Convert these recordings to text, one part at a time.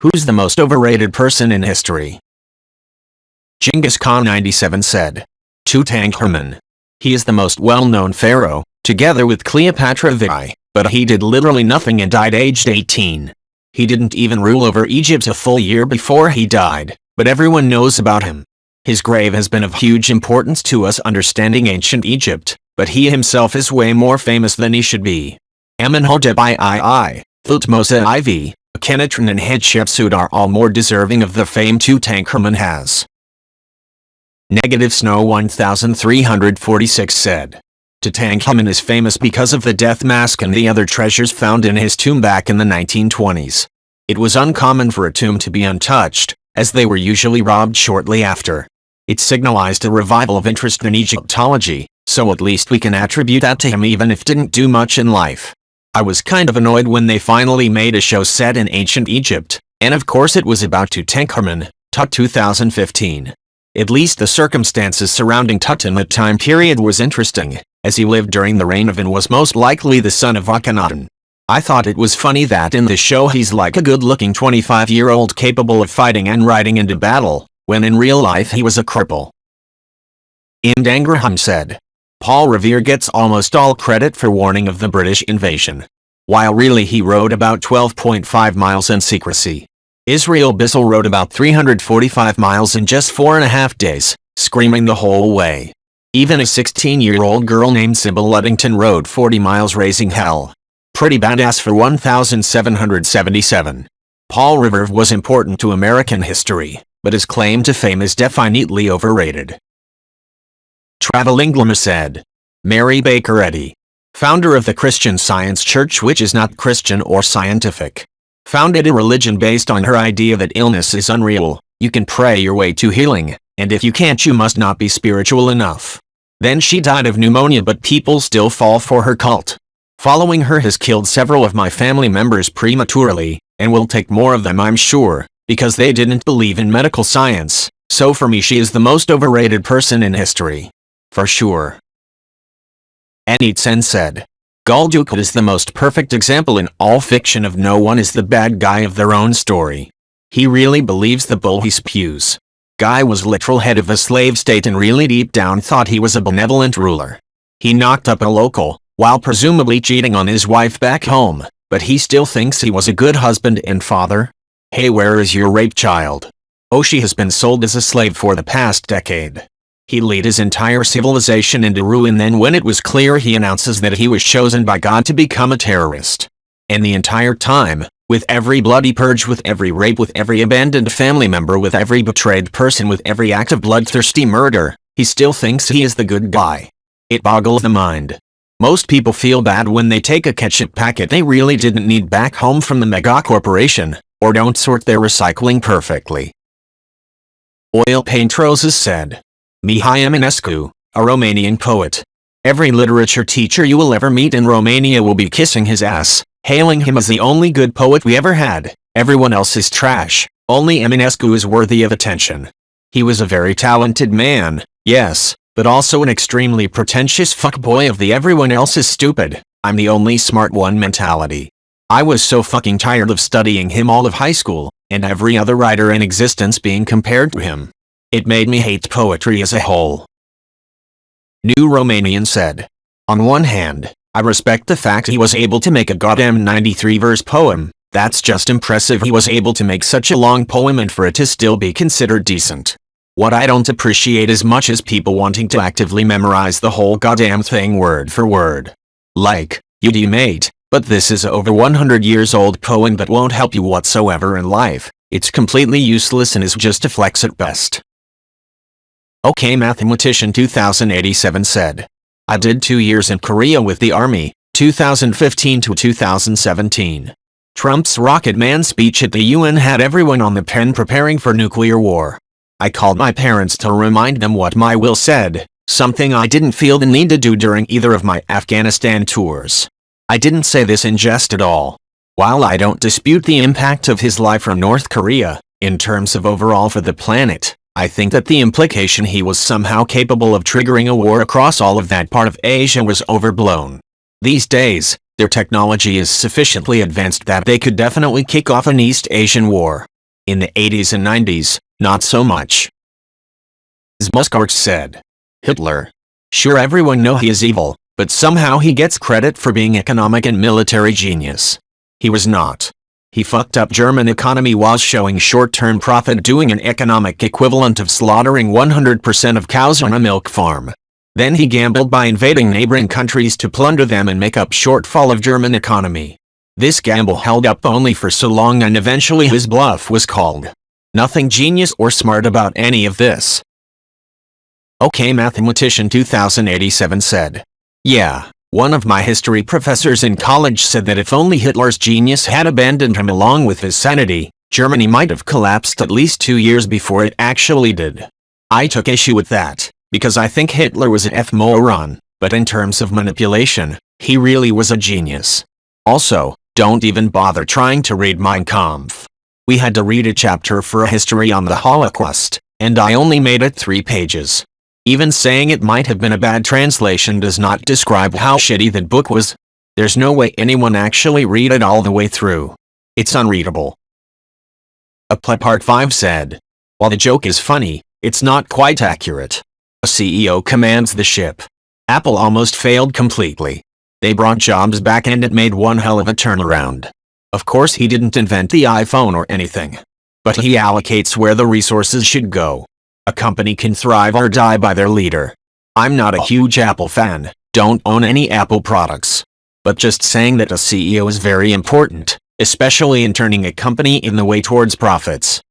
Who's the most overrated person in history? Genghis Khan 97 said. Tutankhamun. He is the most well-known pharaoh, together with Cleopatra VI, but he did literally nothing and died aged 18. He didn't even rule over Egypt a full year before he died, but everyone knows about him. His grave has been of huge importance to us understanding ancient Egypt, but he himself is way more famous than he should be. Amenhotep III, Thutmose IV, Akhenaten and Hatshepsut are all more deserving of the fame Tutankhamun has. Negative Snow 1346 said. Tutankhamun is famous because of the death mask and the other treasures found in his tomb back in the 1920s. It was uncommon for a tomb to be untouched, as they were usually robbed shortly after. It signalized a revival of interest in Egyptology, so at least we can attribute that to him even if didn't do much in life. I was kind of annoyed when they finally made a show set in ancient Egypt, and of course it was about Tutankhamun, Tut 2015. At least the circumstances surrounding Tut in that time period was interesting, as he lived during the reign of and was most likely the son of Akhenaten. I thought it was funny that in the show he's like a good-looking 25-year-old capable of fighting and riding into battle, when in real life he was a cripple. Indangraham said. Paul Revere gets almost all credit for warning of the British invasion, while really he rode about 12.5 miles in secrecy. Israel Bissell rode about 345 miles in just 4.5 days, screaming the whole way. Even a 16-year-old girl named Sybil Luddington rode 40 miles raising hell. Pretty badass for 1777. Paul Revere was important to American history, but his claim to fame is definitely overrated. Traveling Glamour said. Mary Baker Eddy. Founder of the Christian Science Church, which is not Christian or scientific. Founded a religion based on her idea that illness is unreal, you can pray your way to healing, and if you can't you must not be spiritual enough. Then she died of pneumonia, but people still fall for her cult. Following her has killed several of my family members prematurely, and will take more of them I'm sure, because they didn't believe in medical science, so for me she is the most overrated person in history. For sure. Anitsen said. Gul Dukat is the most perfect example in all fiction of no one is the bad guy of their own story. He really believes the bull he spews. Guy was literal head of a slave state and really deep down thought he was a benevolent ruler. He knocked up a local, while presumably cheating on his wife back home, but he still thinks he was a good husband and father. Hey, where is your rape child? Oh, she has been sold as a slave for the past decade. He led his entire civilization into ruin, then when it was clear he announces that he was chosen by God to become a terrorist. And the entire time, with every bloody purge, with every rape, with every abandoned family member, with every betrayed person, with every act of bloodthirsty murder, he still thinks he is the good guy. It boggles the mind. Most people feel bad when they take a ketchup packet they really didn't need back home from the mega corporation, or don't sort their recycling perfectly. Oil Paint Roses said. Mihai Eminescu, a Romanian poet. Every literature teacher you will ever meet in Romania will be kissing his ass, hailing him as the only good poet we ever had. Everyone else is trash, only Eminescu is worthy of attention. He was a very talented man, yes, but also an extremely pretentious fuckboy of the everyone else is stupid, I'm the only smart one mentality. I was so fucking tired of studying him all of high school, and every other writer in existence being compared to him. It made me hate poetry as a whole. New Romanian said. On one hand, I respect the fact he was able to make a goddamn 93-verse poem. That's just impressive he was able to make such a long poem and for it to still be considered decent. What I don't appreciate as much is people wanting to actively memorize the whole goddamn thing word for word. Like, you do mate, but this is over 100 years old poem that won't help you whatsoever in life. It's completely useless and is just a flex at best. Okay, Mathematician 2087 said. I did 2 years in Korea with the army, 2015 to 2017. Trump's Rocket Man speech at the UN had everyone on the pen preparing for nuclear war. I called my parents to remind them what my will said, something I didn't feel the need to do during either of my Afghanistan tours. I didn't say this in jest at all. While I don't dispute the impact of his life from North Korea, in terms of overall for the planet, I think that the implication he was somehow capable of triggering a war across all of that part of Asia was overblown. These days, Their technology is sufficiently advanced that they could definitely kick off an East Asian war. In the 80s and 90s, not so much. As Muskarch said, Hitler. Sure, everyone know he is evil, but somehow he gets credit for being economic and military genius. He was not. He fucked up German economy while showing short-term profit doing an economic equivalent of slaughtering 100% of cows on a milk farm. Then he gambled by invading neighboring countries to plunder them and make up shortfall of German economy. This gamble held up only for so long and eventually his bluff was called. Nothing genius or smart about any of this. OK Mathematician 2087 said. Yeah, one of my history professors in college said that if only Hitler's genius had abandoned him along with his sanity, Germany might have collapsed at least 2 years before it actually did. I took issue with that, because I think Hitler was an F-moron, but in terms of manipulation, he really was a genius. Also, don't even bother trying to read Mein Kampf. We had to read a chapter for a history on the Holocaust, and I only made it 3 pages. Even saying it might have been a bad translation does not describe how shitty that book was. There's no way anyone actually read it all the way through. It's unreadable. A Play Part 5 said, while the joke is funny, it's not quite accurate. A CEO commands the ship. Apple almost failed completely. They brought Jobs back and it made one hell of a turnaround. Of course he didn't invent the iPhone or anything. But he allocates where the resources should go. A company can thrive or die by their leader. I'm not a huge Apple fan, don't own any Apple products. But just saying that a CEO is very important, especially in turning a company in the way towards profits.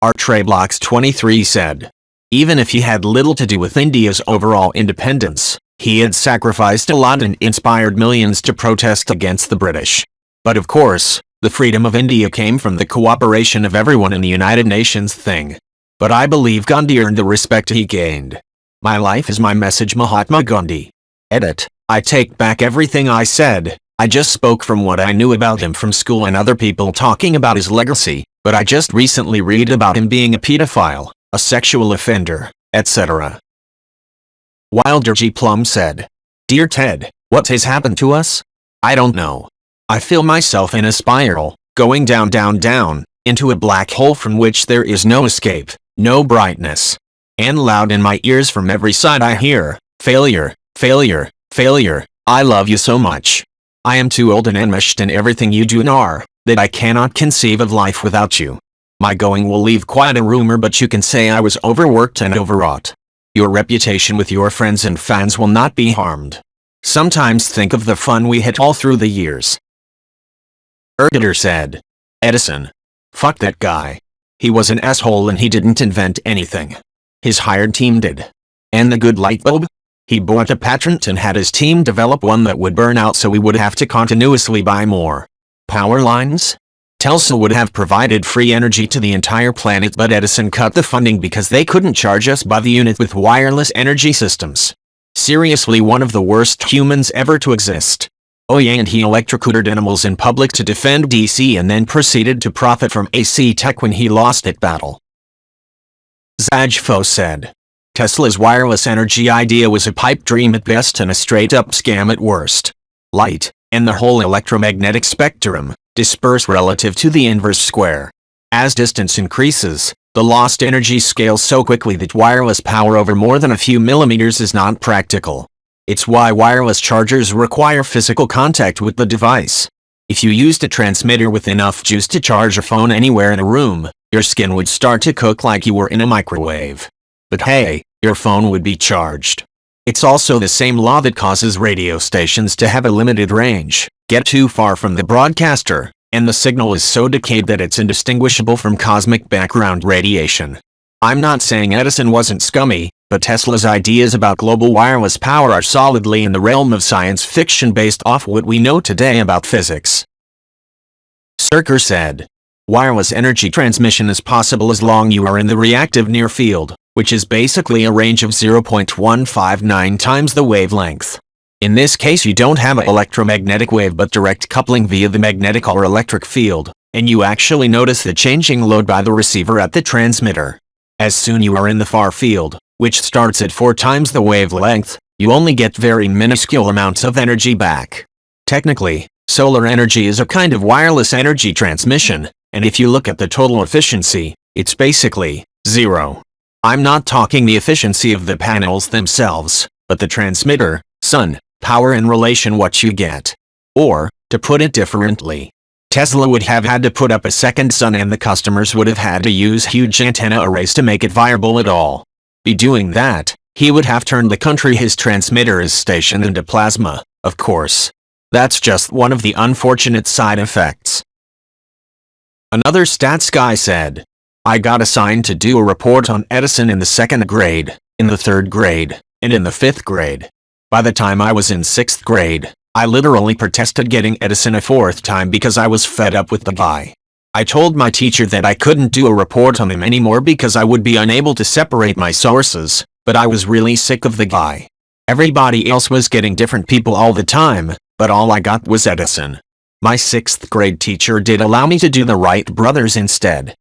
Artreblocks23 said, even if he had little to do with India's overall independence, he had sacrificed a lot and inspired millions to protest against the British. But of course, the freedom of India came from the cooperation of everyone in the United Nations thing. But I believe Gandhi earned the respect he gained. My life is my message, Mahatma Gandhi. Edit. I take back everything I said. I just spoke from what I knew about him from school and other people talking about his legacy, but I just recently read about him being a pedophile, a sexual offender, etc. Wilder G. Plum said, Dear Ted, what has happened to us? I don't know. I feel myself in a spiral, going down down down, into a black hole from which there is no escape. No brightness. And loud in my ears from every side I hear, failure, failure, failure, I love you so much. I am too old and enmeshed in everything you do and are, that I cannot conceive of life without you. My going will leave quite a rumor, but you can say I was overworked and overwrought. Your reputation with your friends and fans will not be harmed. Sometimes think of the fun we had all through the years. Ergator said. Edison. Fuck that guy. He was an asshole and he didn't invent anything. His hired team did. And the good light bulb? He bought a patent and had his team develop one that would burn out so we would have to continuously buy more. Power lines? Tesla would have provided free energy to the entire planet, but Edison cut the funding because they couldn't charge us by the unit with wireless energy systems. Seriously, one of the worst humans ever to exist. Oh yeah, and he electrocuted animals in public to defend DC and then proceeded to profit from AC tech when he lost that battle. Zajfo said, Tesla's wireless energy idea was a pipe dream at best and a straight-up scam at worst. Light, and the whole electromagnetic spectrum, disperse relative to the inverse square. As distance increases, the lost energy scales so quickly that wireless power over more than a few millimeters is not practical. It's why wireless chargers require physical contact with the device. If you used a transmitter with enough juice to charge a phone anywhere in a room, your skin would start to cook like you were in a microwave. But hey, your phone would be charged. It's also the same law that causes radio stations to have a limited range, get too far from the broadcaster, and the signal is so decayed that it's indistinguishable from cosmic background radiation. I'm not saying Edison wasn't scummy, but Tesla's ideas about global wireless power are solidly in the realm of science fiction based off what we know today about physics. Serker said, wireless energy transmission is possible as long as you are in the reactive near field, which is basically a range of 0.159 times the wavelength. In this case, you don't have an electromagnetic wave but direct coupling via the magnetic or electric field, and you actually notice the changing load by the receiver at the transmitter. As soon as you are in the far field, which starts at 4 times the wavelength, you only get very minuscule amounts of energy back. Technically, solar energy is a kind of wireless energy transmission, and if you look at the total efficiency, it's basically zero. I'm not talking the efficiency of the panels themselves, but the transmitter, sun, power in relation what you get. Or, to put it differently, Tesla would have had to put up a second sun and the customers would have had to use huge antenna arrays to make it viable at all. By doing that, he would have turned the country his transmitter is stationed into plasma, of course. That's just one of the unfortunate side effects. Another stats guy said, I got assigned to do a report on Edison in the 2nd grade, in the 3rd grade, and in the 5th grade. By the time I was in 6th grade, I literally protested getting Edison a 4th time because I was fed up with the guy. I told my teacher that I couldn't do a report on him anymore because I would be unable to separate my sources, but I was really sick of the guy. Everybody else was getting different people all the time, but all I got was Edison. My 6th grade teacher did allow me to do the Wright brothers instead.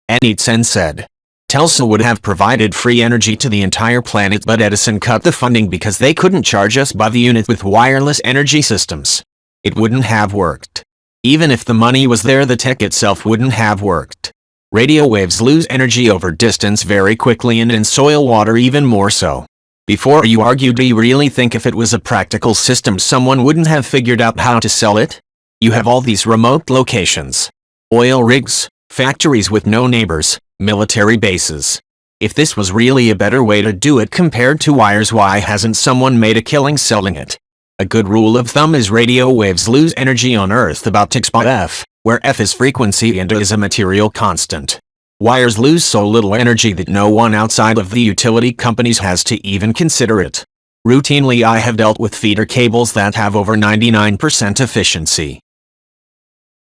Edison said, Tesla would have provided free energy to the entire planet, but Edison cut the funding because they couldn't charge us by the unit with wireless energy systems. It wouldn't have worked. Even if the money was there, the tech itself wouldn't have worked. Radio waves lose energy over distance very quickly, and in soil water even more so. Before you argue, do you really think if it was a practical system someone wouldn't have figured out how to sell it? You have all these remote locations, oil rigs, factories with no neighbors, military bases. If this was really a better way to do it compared to wires, why hasn't someone made a killing selling it? A good rule of thumb is radio waves lose energy on Earth about 6 by f, where f is frequency and is a material constant. Wires lose so little energy that no one outside of the utility companies has to even consider it. Routinely I have dealt with feeder cables that have over 99% efficiency.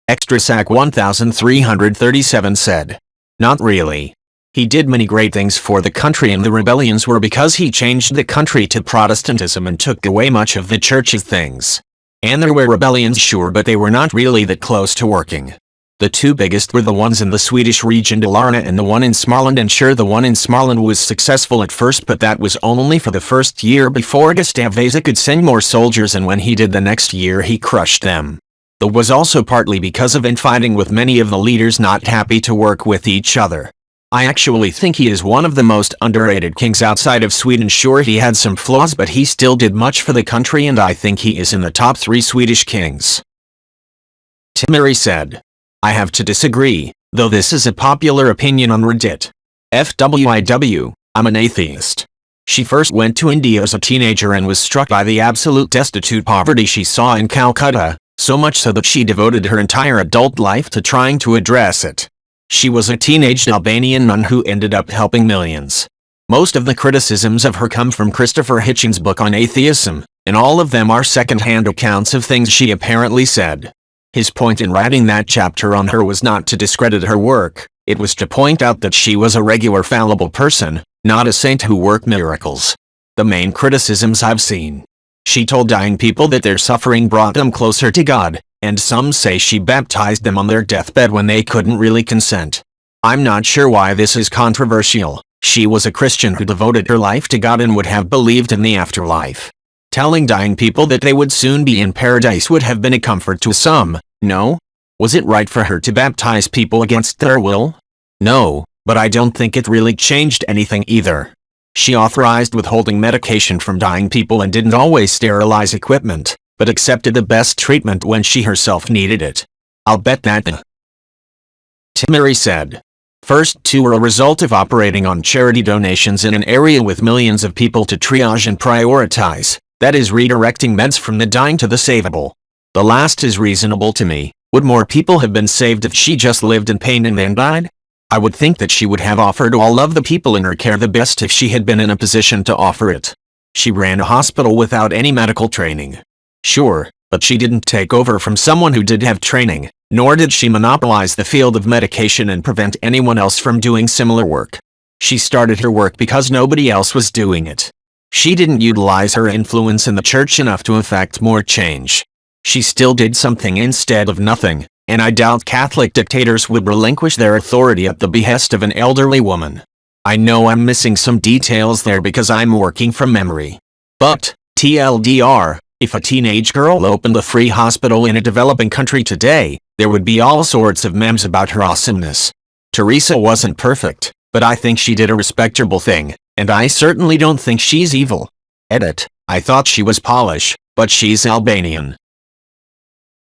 ExtraSac 1337 said, not really. He did many great things for the country, and the rebellions were because he changed the country to Protestantism and took away much of the church's things. And there were rebellions, sure, but they were not really that close to working. The two biggest were the ones in the Swedish region Dalarna and the one in Småland, and sure, the one in Småland was successful at first, but that was only for the first year before Gustav Vasa could send more soldiers, and when he did the next year he crushed them. That was also partly because of infighting with many of the leaders not happy to work with each other. I actually think he is one of the most underrated kings outside of Sweden. Sure, he had some flaws, but he still did much for the country, and I think he is in the top 3 Swedish kings. Timmery said, I have to disagree, though this is a popular opinion on Reddit. FWIW, I'm an atheist. She first went to India as a teenager and was struck by the absolute destitute poverty she saw in Calcutta, so much so that she devoted her entire adult life to trying to address it. She was a teenage Albanian nun who ended up helping millions. Most of the criticisms of her come from Christopher Hitchens' book on atheism, and all of them are second-hand accounts of things she apparently said. His point in writing that chapter on her was not to discredit her work, it was to point out that she was a regular fallible person, not a saint who worked miracles. The main criticisms I've seen. She told dying people that their suffering brought them closer to God, and some say she baptized them on their deathbed when they couldn't really consent. I'm not sure why this is controversial. She was a Christian who devoted her life to God and would have believed in the afterlife. Telling dying people that they would soon be in paradise would have been a comfort to some, no? Was it right for her to baptize people against their will? No, but I don't think it really changed anything either. She authorized withholding medication from dying people and didn't always sterilize equipment, but accepted the best treatment when she herself needed it. I'll bet that. Timmery said, first two were a result of operating on charity donations in an area with millions of people to triage and prioritize, that is redirecting meds from the dying to the savable. The last is reasonable to me. Would more people have been saved if she just lived in pain and then died? I would think that she would have offered all of the people in her care the best if she had been in a position to offer it. She ran a hospital without any medical training. Sure, but she didn't take over from someone who did have training, nor did she monopolize the field of medication and prevent anyone else from doing similar work. She started her work because nobody else was doing it. She didn't utilize her influence in the church enough to effect more change. She still did something instead of nothing, and I doubt Catholic dictators would relinquish their authority at the behest of an elderly woman. I know I'm missing some details there because I'm working from memory. But, TLDR, If a teenage girl opened a free hospital in a developing country today, there would be all sorts of memes about her awesomeness. Teresa wasn't perfect, but I think she did a respectable thing, and I certainly don't think she's evil. Edit. I thought she was Polish, but she's Albanian.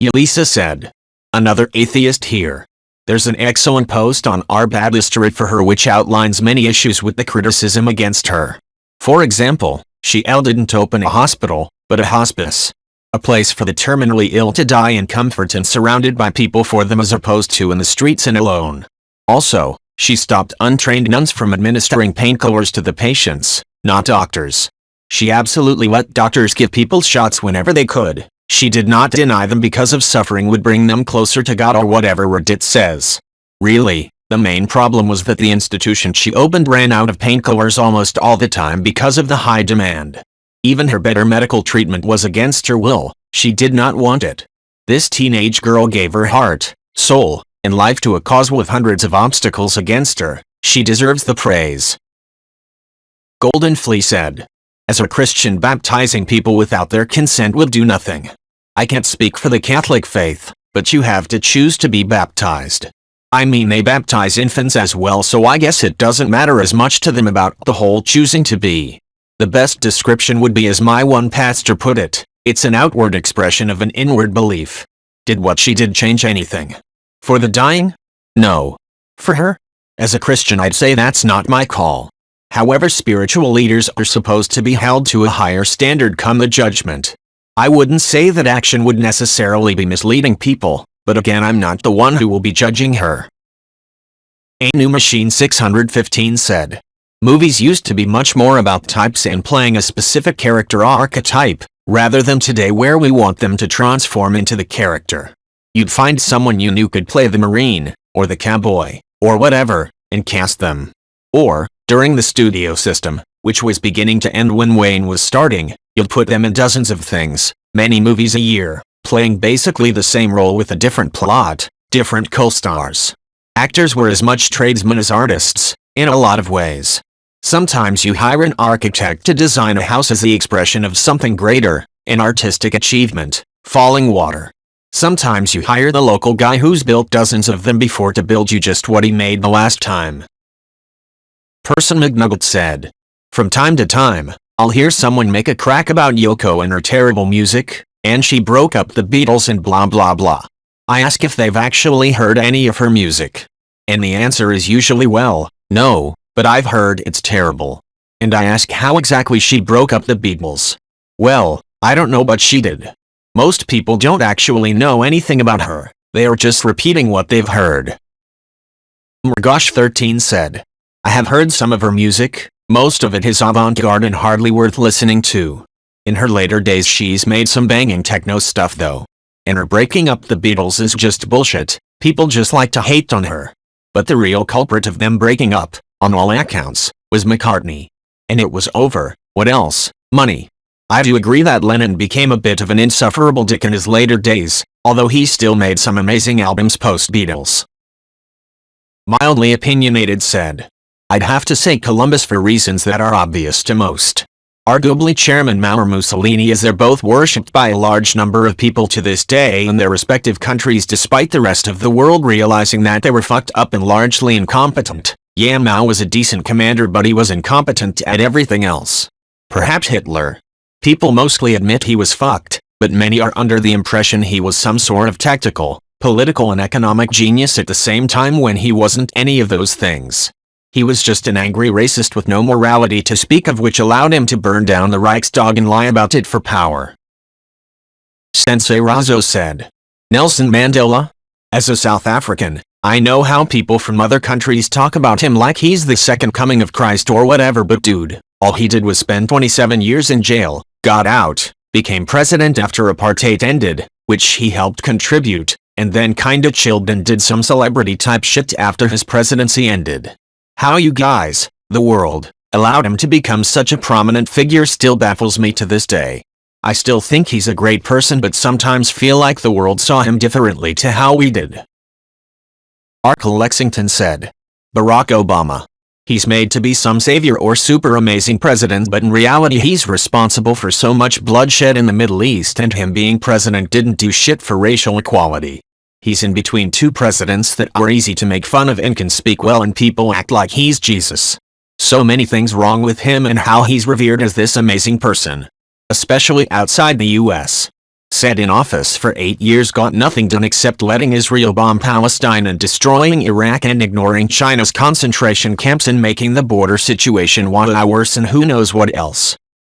Elisa said. Another atheist here. There's an excellent post on our bad history for her which outlines many issues with the criticism against her. For example, she didn't open a hospital, but a hospice. A place for the terminally ill to die in comfort and surrounded by people for them as opposed to in the streets and alone. Also, she stopped untrained nuns from administering painkillers to the patients, not doctors. She absolutely let doctors give people shots whenever they could. She did not deny them because of suffering would bring them closer to God or whatever Reddit says. Really, the main problem was that the institution she opened ran out of painkillers almost all the time because of the high demand. Even her better medical treatment was against her will. She did not want it. This teenage girl gave her heart, soul, and life to a cause with hundreds of obstacles against her. She deserves the praise. Golden Flea said. As a Christian, baptizing people without their consent will do nothing. I can't speak for the Catholic faith, but you have to choose to be baptized. I mean, they baptize infants as well, so I guess it doesn't matter as much to them about the whole choosing to be. The best description would be as my one pastor put it, it's an outward expression of an inward belief. Did what she did change anything? For the dying? No. For her? As a Christian, I'd say that's not my call. However, spiritual leaders are supposed to be held to a higher standard come the judgment. I wouldn't say that action would necessarily be misleading people, but again, I'm not the one who will be judging her. A New Machine 615 said. Movies used to be much more about types and playing a specific character archetype, rather than today where we want them to transform into the character. You'd find someone you knew could play the Marine, or the cowboy, or whatever, and cast them. Or, during the studio system, which was beginning to end when Wayne was starting, you'd put them in dozens of things, many movies a year, playing basically the same role with a different plot, different co-stars. Actors were as much tradesmen as artists, in a lot of ways. Sometimes you hire an architect to design a house as the expression of something greater, an artistic achievement, falling water. Sometimes you hire the local guy who's built dozens of them before to build you just what he made the last time. Person McNugget said. From time to time, I'll hear someone make a crack about Yoko and her terrible music, and she broke up the Beatles and blah blah blah. I ask if they've actually heard any of her music. And the answer is usually well, no, but I've heard it's terrible. And I ask how exactly she broke up the Beatles. Well, I don't know, but she did. Most people don't actually know anything about her, they are just repeating what they've heard. Mrgosh13 said. I have heard some of her music, most of it is avant-garde and hardly worth listening to. In her later days she's made some banging techno stuff though. And her breaking up the Beatles is just bullshit, people just like to hate on her. But the real culprit of them breaking up, on all accounts, was McCartney. And it was over, what else? Money. I do agree that Lennon became a bit of an insufferable dick in his later days, although he still made some amazing albums post-Beatles. Mildly Opinionated said. I'd have to say Columbus for reasons that are obvious to most. Arguably Chairman Mao or Mussolini, as they're both worshipped by a large number of people to this day in their respective countries despite the rest of the world realizing that they were fucked up and largely incompetent. Yeah, Mao was a decent commander but he was incompetent at everything else. Perhaps Hitler. People mostly admit he was fucked, but many are under the impression he was some sort of tactical, political and economic genius at the same time when he wasn't any of those things. He was just an angry racist with no morality to speak of, which allowed him to burn down the Reichstag and lie about it for power. Sensei Razo said. Nelson Mandela? As a South African, I know how people from other countries talk about him like he's the second coming of Christ or whatever, but dude, all he did was spend 27 years in jail, got out, became president after apartheid ended, which he helped contribute, and then kinda chilled and did some celebrity type shit after his presidency ended. How you guys, the world, allowed him to become such a prominent figure still baffles me to this day. I still think he's a great person but sometimes feel like the world saw him differently to how we did. Arkle Lexington said. Barack Obama. He's made to be some savior or super amazing president, but in reality he's responsible for so much bloodshed in the Middle East, and him being president didn't do shit for racial equality. He's in between two presidents that are easy to make fun of and can speak well, and people act like he's Jesus. So many things wrong with him and how he's revered as this amazing person. Especially outside the US. Sat in office for 8 years, got nothing done except letting Israel bomb Palestine and destroying Iraq and ignoring China's concentration camps and making the border situation worse and who knows what else.